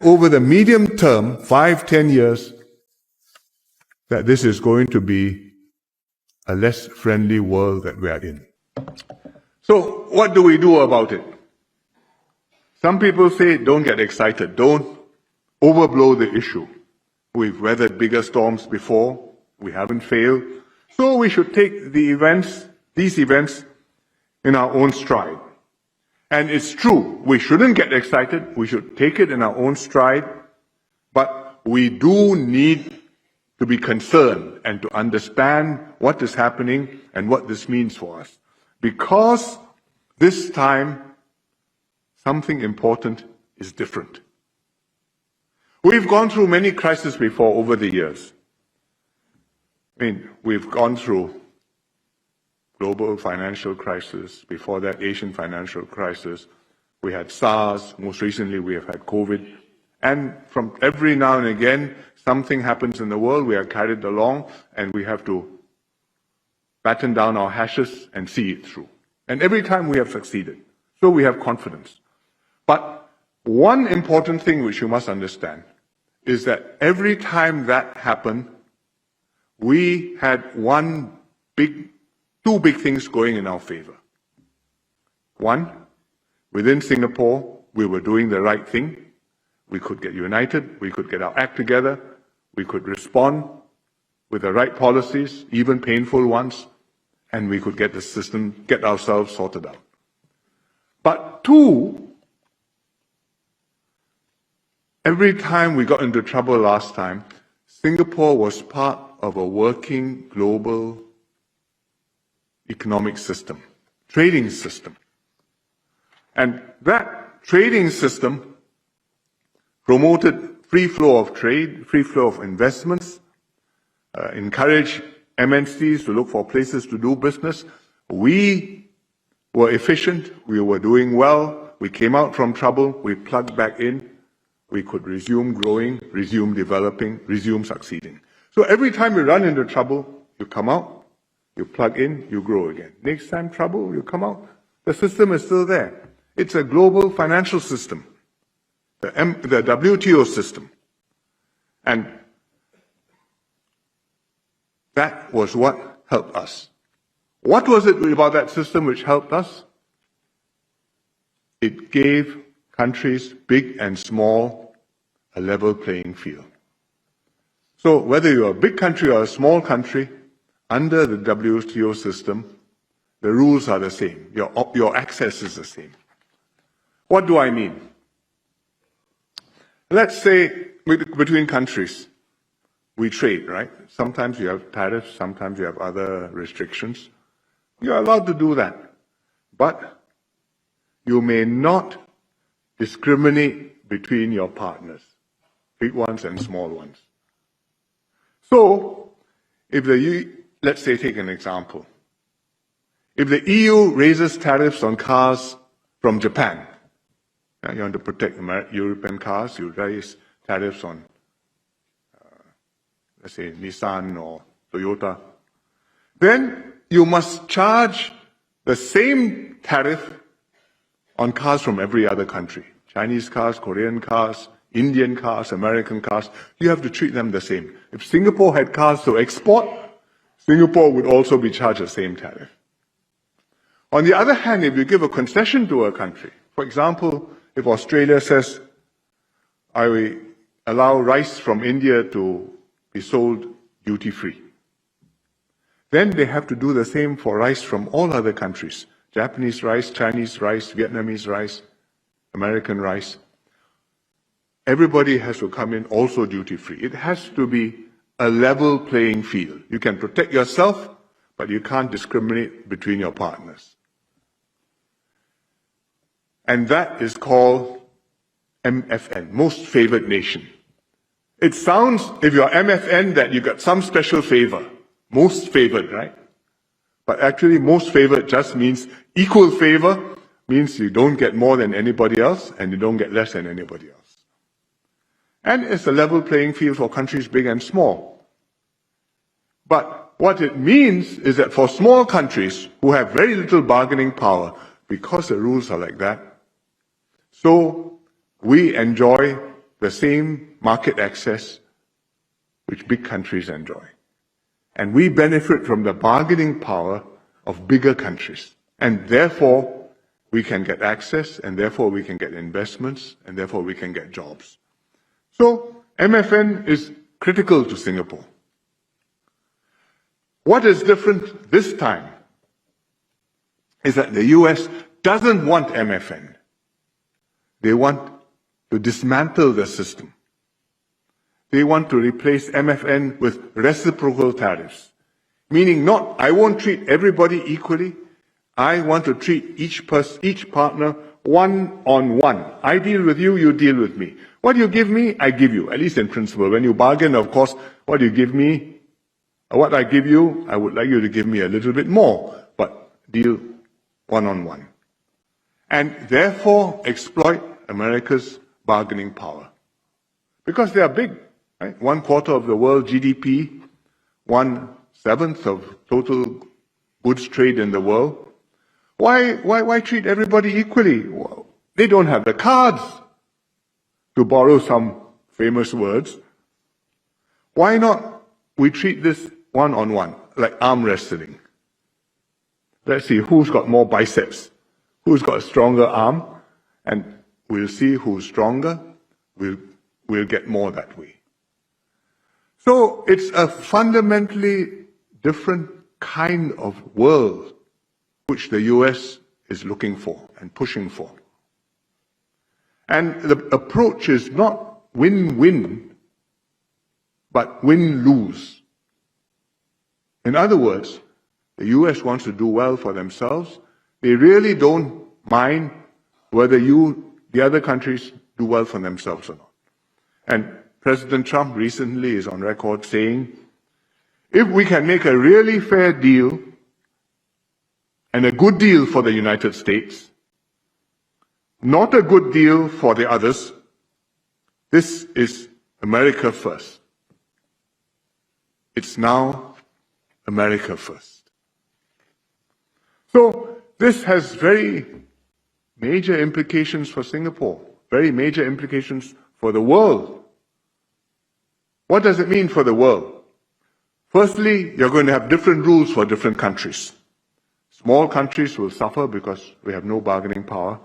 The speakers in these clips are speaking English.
over the medium term, 5-10 years, that this is going to be a less friendly world that we are in. So what do we do about it? Some people say, don't get excited, don't overblow the issue. We've weathered bigger storms before, we haven't failed. So we should take these events in our own stride. And it's true, we shouldn't get excited, we should take it in our own stride, but we do need to be concerned and to understand what is happening and what this means for us. Because this time, something important is different. We've gone through many crises before over the years. We've gone through global financial crisis, before that Asian financial crisis. We had SARS, most recently we have had COVID. And from every now and again, something happens in the world, we are carried along, and we have to batten down our hashes and see it through. And every time we have succeeded. So we have confidence. But one important thing which you must understand is that every time that happened, we had two big things going in our favor. One, within Singapore, we were doing the right thing. We could get united, we could get our act together, we could respond with the right policies, even painful ones, and we could get the system, get ourselves sorted out. But two, every time we got into trouble last time, Singapore was part of a working global economic system, trading system. And that trading system promoted free flow of trade, free flow of investments, encouraged MNCs to look for places to do business. We were efficient, we were doing well, we came out from trouble, we plugged back in, we could resume growing, resume developing, resume succeeding. So every time you run into trouble, you come out, you plug in, you grow again. Next time trouble, you come out, the system is still there. It's a global financial system, the WTO system. And that was what helped us. What was it about that system which helped us? It gave countries, big and small, a level playing field. So whether you're a big country or a small country, under the WTO system, the rules are the same. Your access is the same. What do I mean? Let's say between countries, we trade, right? Sometimes you have tariffs, sometimes you have other restrictions. You're allowed to do that. But you may not discriminate between your partners, big ones and small ones. So, let's say take an example. If the EU raises tariffs on cars from Japan, you want to protect European cars, you raise tariffs on, let's say, Nissan or Toyota, then you must charge the same tariff on cars from every other country. Chinese cars, Korean cars, Indian cars, American cars. You have to treat them the same. If Singapore had cars to export, Singapore would also be charged the same tariff. On the other hand, if you give a concession to a country, for example, if Australia says, I will allow rice from India to be sold duty-free, then they have to do the same for rice from all other countries. Japanese rice, Chinese rice, Vietnamese rice, American rice. Everybody has to come in also duty-free. It has to be a level playing field. You can protect yourself, but you can't discriminate between your partners. And that is called MFN, most favored nation. It sounds, if you're MFN, that you got some special favor. Most favored, right? But actually, most favored just means equal favor, means you don't get more than anybody else, and you don't get less than anybody else. And it's a level playing field for countries big and small. But what it means is that for small countries who have very little bargaining power, because the rules are like that, so we enjoy the same market access which big countries enjoy. And we benefit from the bargaining power of bigger countries. And therefore, we can get access, and therefore we can get investments, and therefore we can get jobs. So, MFN is critical to Singapore. What is different this time is that the US doesn't want MFN. They want to dismantle the system. They want to replace MFN with reciprocal tariffs, meaning not, I won't treat everybody equally. I want to treat each partner one-on-one. I deal with you, you deal with me. What you give me, I give you, at least in principle. When you bargain, of course, what you give me, what I give you, I would like you to give me a little bit more, but deal one-on-one. And therefore exploit America's bargaining power. Because they are big, right? 1/4 of the world GDP, 1/7 of total goods trade in the world. Why treat everybody equally? Well, they don't have the cards, to borrow some famous words. Why not we treat this one-on-one, like arm wrestling? Let's see who's got more biceps, who's got a stronger arm, and we'll see who's stronger. We'll get more that way. So it's a fundamentally different kind of world which the US is looking for and pushing for. And the approach is not win-win, but win-lose. In other words, the US wants to do well for themselves. They really don't mind whether the other countries, do well for themselves or not. And President Trump recently is on record saying, if we can make a really fair deal and a good deal for the United States, not a good deal for the others, this is America first. It's now America first. So this has very major implications for Singapore, very major implications for the world. What does it mean for the world? Firstly, you're going to have different rules for different countries. Small countries will suffer because we have no bargaining power.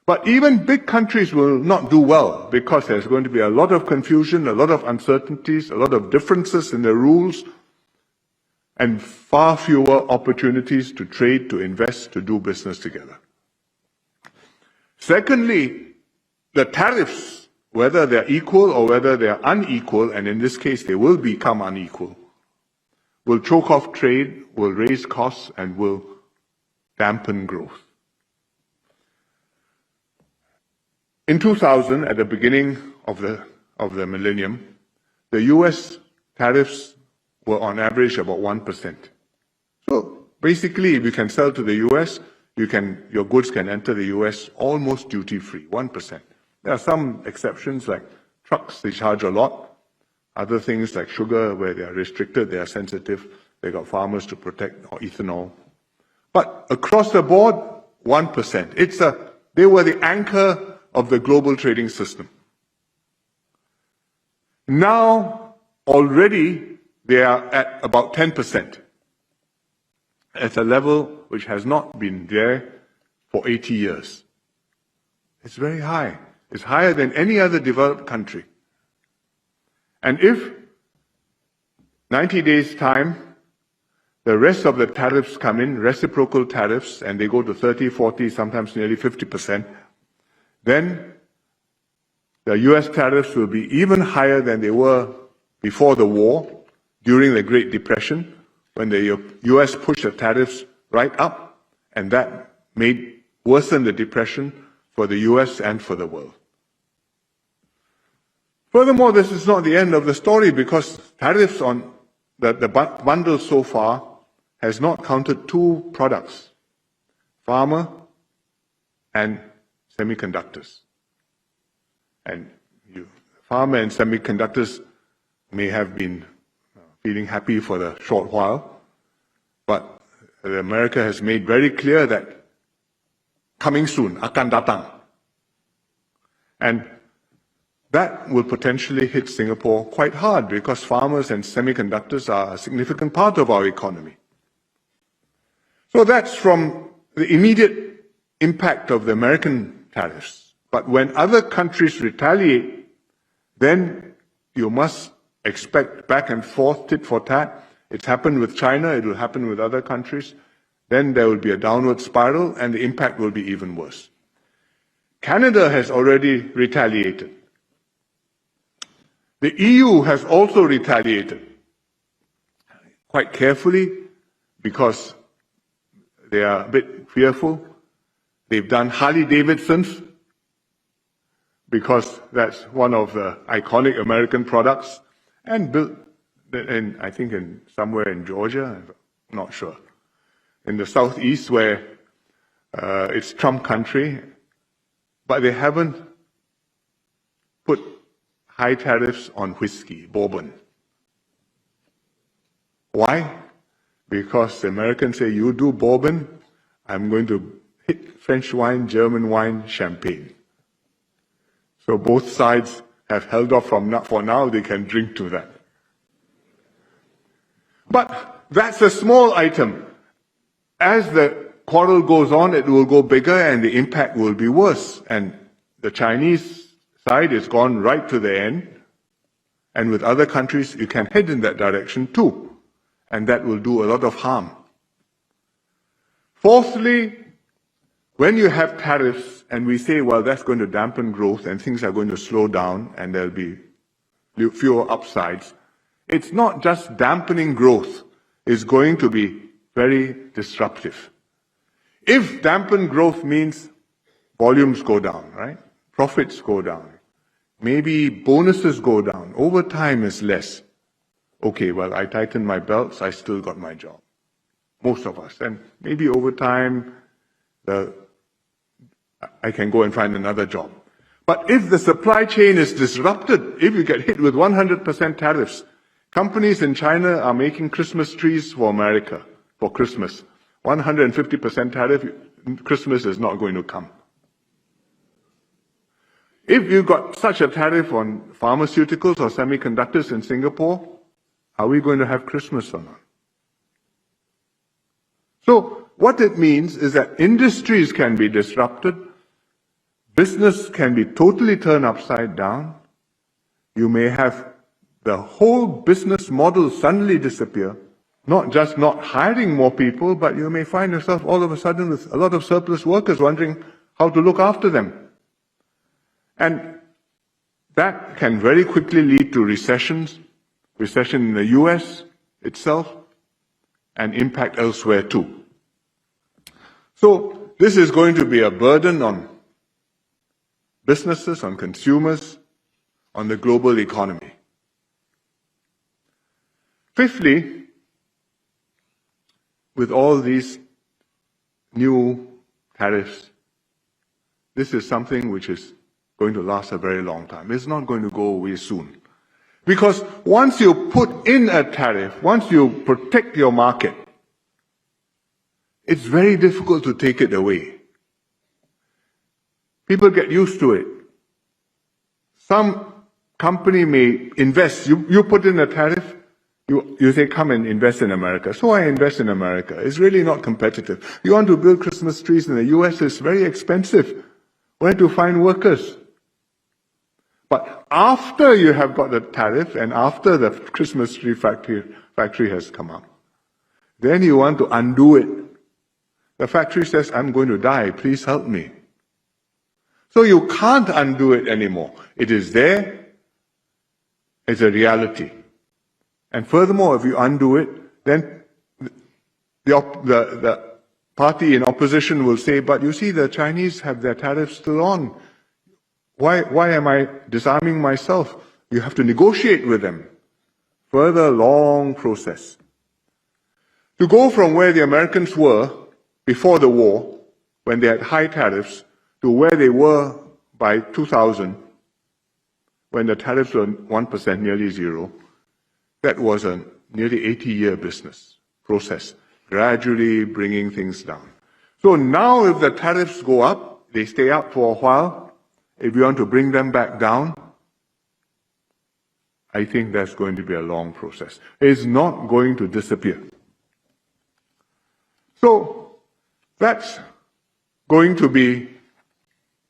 But even big countries will not do well because there's going to be a lot of confusion, a lot of uncertainties, a lot of differences in the rules, and far fewer opportunities to trade, to invest, to do business together. Secondly, the tariffs, whether they're equal or whether they're unequal, and in this case they will become unequal, will choke off trade, will raise costs, and will dampen growth. In 2000, at the beginning of the millennium, the US tariffs were on average about 1%. So basically, if you can sell to the US, your goods can enter the US almost duty-free, 1%. There are some exceptions, like trucks, they charge a lot. Other things like sugar, where they are restricted, they are sensitive, they got farmers to protect, or ethanol. But across the board, 1%. They were the anchor of the global trading system. Now, already, they are at about 10%. At a level which has not been there for 80 years. It's very high. It's higher than any other developed country. And if 90 days' time, the rest of the tariffs come in, reciprocal tariffs, and they go to 30, 40, sometimes nearly 50%, then the US tariffs will be even higher than they were before the war, during the Great Depression, when the US pushed the tariffs right up, and that worsened the depression for the US and for the world. Furthermore, this is not the end of the story, because tariffs on the bundle so far has not counted two products, pharma and semiconductors. And pharma and semiconductors may have been feeling happy for a short while, but America has made very clear that coming soon, akan datang. And that will potentially hit Singapore quite hard because farmers and semiconductors are a significant part of our economy. So that's from the immediate impact of the American tariffs. But when other countries retaliate, then you must expect back and forth, tit for tat. It's happened with China, it will happen with other countries. Then there will be a downward spiral and the impact will be even worse. Canada has already retaliated. The EU has also retaliated, quite carefully, because they are a bit fearful. They've done Harley-Davidsons, because that's one of the iconic American products, and built, I think, somewhere in Georgia, I'm not sure, in the southeast where it's Trump country, but they haven't put high tariffs on whiskey, bourbon. Why? Because the Americans say, you do bourbon, I'm going to hit French wine, German wine, champagne. So both sides have held off for now, they can drink to that. But that's a small item. As the quarrel goes on, it will go bigger and the impact will be worse. And the Chinese side has gone right to the end. And with other countries, you can head in that direction too. And that will do a lot of harm. Fourthly, when you have tariffs and we say, well, that's going to dampen growth and things are going to slow down and there'll be fewer upsides, it's not just dampening growth. It's going to be very disruptive. If dampened growth means volumes go down, right? Profits go down. Maybe bonuses go down. Overtime is less. Okay, well, I tightened my belts, I still got my job. Most of us. And maybe over time, I can go and find another job. But if the supply chain is disrupted, if you get hit with 100% tariffs, companies in China are making Christmas trees for America for Christmas. 150% tariff, Christmas is not going to come. If you got such a tariff on pharmaceuticals or semiconductors in Singapore, are we going to have Christmas or not? So what it means is that industries can be disrupted, business can be totally turned upside down, you may have the whole business model suddenly disappear, not just not hiring more people, but you may find yourself all of a sudden with a lot of surplus workers wondering how to look after them. And that can very quickly lead to recession in the US itself, and impact elsewhere too. So this is going to be a burden on businesses, on consumers, on the global economy. Fifthly, with all these new tariffs, this is something which is going to last a very long time. It's not going to go away soon. Because once you put in a tariff, once you protect your market, it's very difficult to take it away. People get used to it. Some company may invest. You put in a tariff, you say, come and invest in America. So I invest in America. It's really not competitive. You want to build Christmas trees in the US, it's very expensive. Where to find workers? But after you have got the tariff and after the Christmas tree factory has come up, then you want to undo it. The factory says, I'm going to die, please help me. So you can't undo it anymore. It is there, it's a reality. And furthermore, if you undo it, then the party in opposition will say, but you see, the Chinese have their tariffs still on. Why am I disarming myself? You have to negotiate with them. Further long process. To go from where the Americans were before the war, when they had high tariffs, to where they were by 2000, when the tariffs were 1%, nearly zero, that was a nearly 80-year business process, gradually bringing things down. So now if the tariffs go up, they stay up for a while. If you want to bring them back down, I think that's going to be a long process. It's not going to disappear. So that's going to be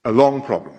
a long problem.